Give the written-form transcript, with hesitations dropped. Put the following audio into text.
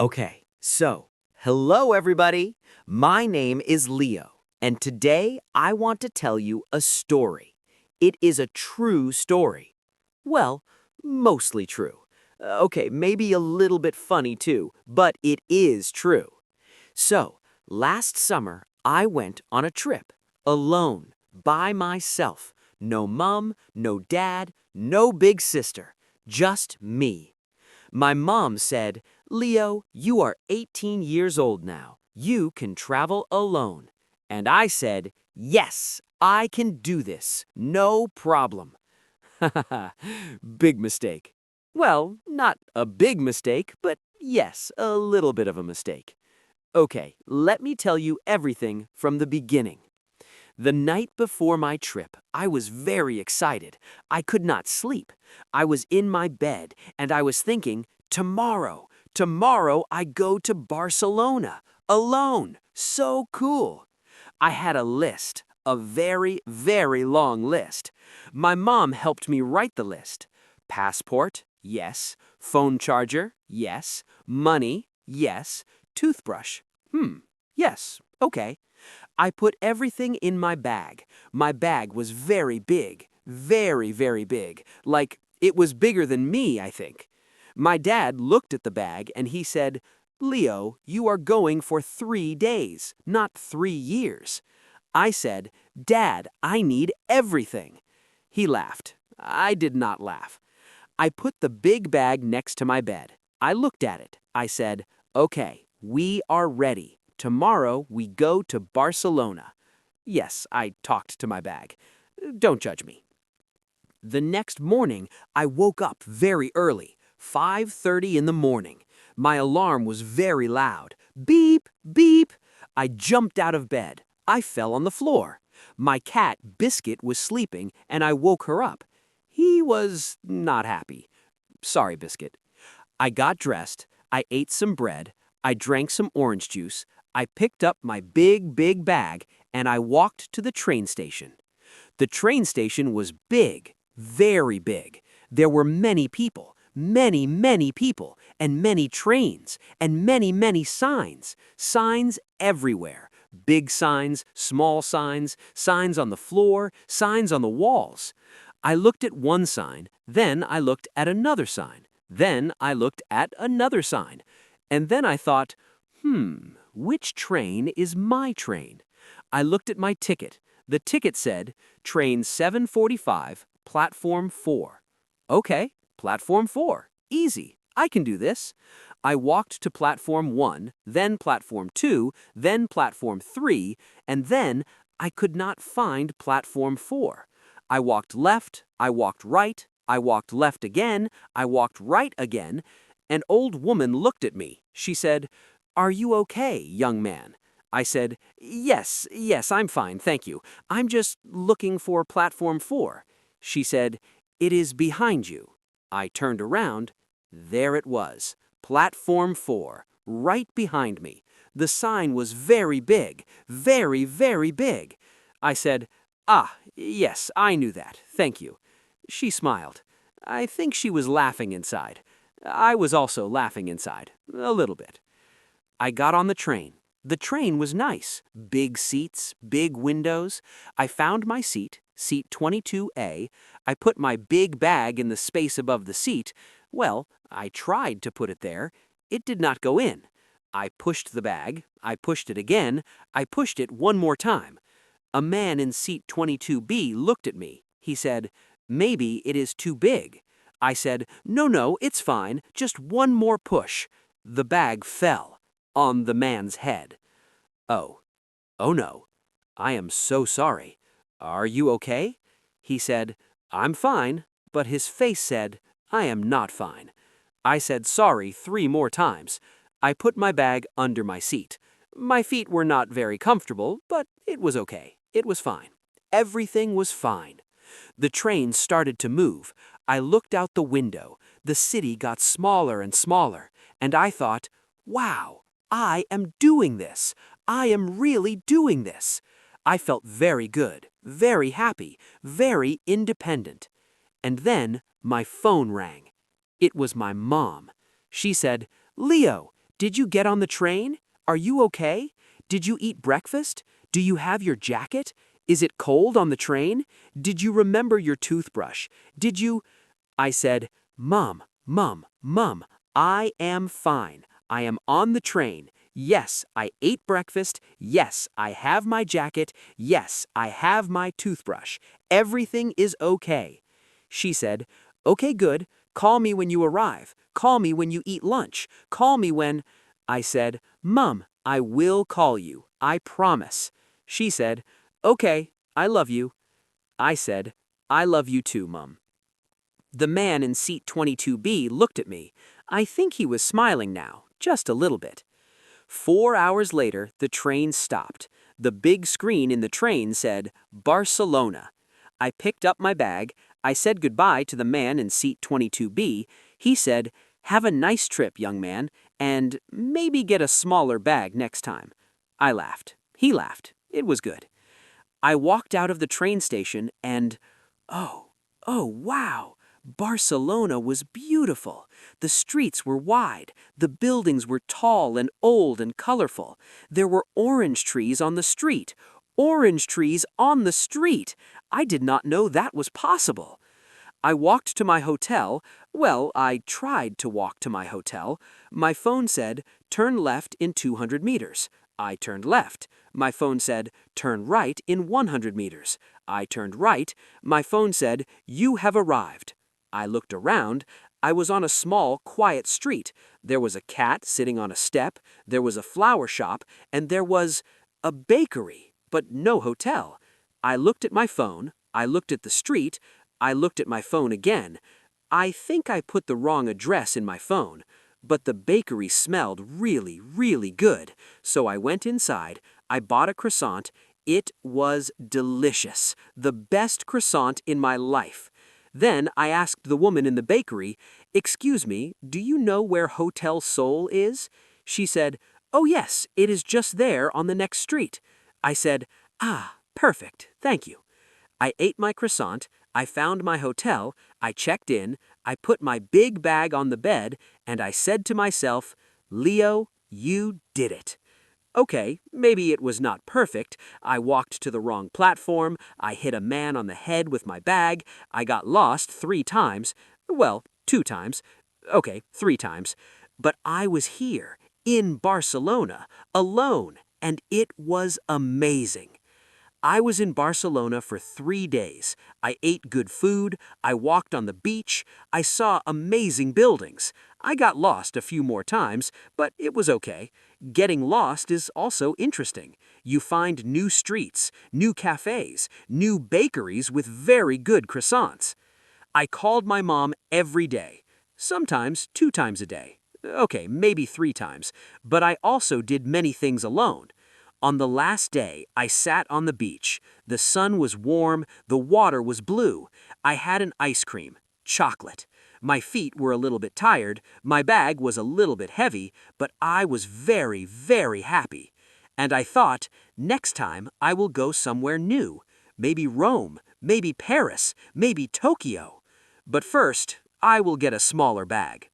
Okay, so, hello everybody. My name is Leo, and today I want to tell you a story. It is a true story. Well, mostly true. Okay, maybe a little bit funny too, but it is true. So, last summer I went on a trip, alone, by myself. No mom, no dad, no big sister, just me. My mom said, Leo, you are 18 years old now. You can travel alone. And I said, yes, I can do this. No problem. Big mistake. Well, not a big mistake, but yes, a little bit of a mistake. Okay, let me tell you everything from the beginning. The night before my trip, I was very excited. I could not sleep. I was in my bed and I was thinking, tomorrow I go to Barcelona, alone. So cool. I had a list, a very, very long list. My mom helped me write the list. Passport, yes. Phone charger, yes. Money, yes. Toothbrush, yes, okay. I put everything in my bag. My bag was very big, very, very big. Like, it was bigger than me, I think. My dad looked at the bag and he said, Leo, you are going for 3 days, not 3 years. I said, Dad, I need everything. He laughed. I did not laugh. I put the big bag next to my bed. I looked at it. I said, okay, we are ready. Tomorrow we go to Barcelona. Yes, I talked to my bag. Don't judge me. The next morning, I woke up very early, 5:30 in the morning. My alarm was very loud. Beep, beep. I jumped out of bed. I fell on the floor. My cat, Biscuit, was sleeping, and I woke her up. He was not happy. Sorry, Biscuit. I got dressed. I ate some bread. I drank some orange juice. I picked up my big, big bag, and I walked to the train station. The train station was big, very big. There were many people, many, many people, and many trains, and many, many signs. Signs everywhere. Big signs, small signs, signs on the floor, signs on the walls. I looked at one sign, then I looked at another sign, then I looked at another sign. And then I thought, which train is my train? I looked at my ticket. The ticket said, train 7:45, platform 4. Okay, platform 4. Easy. I can do this. I walked to platform 1, then platform 2, then platform 3, and then I could not find platform 4. I walked left, I walked right, I walked left again, I walked right again. An old woman looked at me. She said, Are you okay, young man? I said, Yes, I'm fine, thank you. I'm just looking for platform 4. She said, It is behind you. I turned around. There it was, platform 4, right behind me. The sign was very big, very, very big. I said, yes, I knew that, thank you. She smiled. I think she was laughing inside. I was also laughing inside, a little bit. I got on the train. The train was nice. Big seats, big windows. I found my seat, seat 22A. I put my big bag in the space above the seat. Well, I tried to put it there. It did not go in. I pushed the bag. I pushed it again. I pushed it one more time. A man in seat 22B looked at me. He said, Maybe it is too big. I said, No, it's fine. Just one more push. The bag fell on the man's head. Oh no. I am so sorry. Are you okay? He said, I'm fine, but his face said, I am not fine. I said sorry 3 more times. I put my bag under my seat. My feet were not very comfortable, but it was okay. It was fine. Everything was fine. The train started to move. I looked out the window. The city got smaller and smaller, and I thought, wow, I am doing this. I am really doing this. I felt very good, very happy, very independent. And then my phone rang. It was my mom. She said, Leo, Did you get on the train? Are you okay? Did you eat breakfast? Do you have your jacket? Is it cold on the train? Did you remember your toothbrush? Did you... I said, Mom, Mom, I am fine. I am on the train. Yes, I ate breakfast. Yes, I have my jacket. Yes, I have my toothbrush. Everything is okay. She said, Okay, good. Call me when you arrive. Call me when you eat lunch. Call me when... I said, Mom, I will call you. I promise. She said, Okay, I love you. I said, I love you too, Mom. The man in seat 22B looked at me. I think he was smiling now, just a little bit. 4 hours later, the train stopped. The big screen in the train said, Barcelona. I picked up my bag. I said goodbye to the man in seat 22B. He said, Have a nice trip, young man, and maybe get a smaller bag next time. I laughed. He laughed. It was good. I walked out of the train station and, oh, wow! Barcelona was beautiful. The streets were wide. The buildings were tall and old and colorful. There were orange trees on the street. Orange trees on the street! I did not know that was possible. I walked to my hotel. Well, I tried to walk to my hotel. My phone said, turn left in 200 meters. I turned left. My phone said, turn right in 100 meters. I turned right. My phone said, you have arrived. I looked around. I was on a small, quiet street. There was a cat sitting on a step. There was a flower shop. And there was a bakery, but no hotel. I looked at my phone. I looked at the street. I looked at my phone again. I think I put the wrong address in my phone. But the bakery smelled really, really good. So I went inside. I bought a croissant. It was delicious. The best croissant in my life. Then I asked the woman in the bakery, Excuse me, do you know where Hotel Seoul is? She said, Oh yes, it is just there on the next street. I said, Ah, perfect, thank you. I ate my croissant. I found my hotel. I checked in. I put my big bag on the bed, and I said to myself, Leo, you did it. Okay, maybe it was not perfect. I walked to the wrong platform. I hit a man on the head with my bag. I got lost 3 times. Well, 2 times. Okay, 3 times. But I was here, in Barcelona, alone, and it was amazing. I was in Barcelona for 3 days. I ate good food. I walked on the beach. I saw amazing buildings. I got lost a few more times, but it was okay. Getting lost is also interesting. You find new streets, new cafes, new bakeries with very good croissants. I called my mom every day, sometimes 2 times a day. Okay, maybe 3 times, but I also did many things alone. On the last day, I sat on the beach. The sun was warm, the water was blue. I had an ice cream, chocolate. My feet were a little bit tired, my bag was a little bit heavy, but I was very, very happy. And I thought, next time I will go somewhere new. Maybe Rome, maybe Paris, maybe Tokyo. But first, I will get a smaller bag.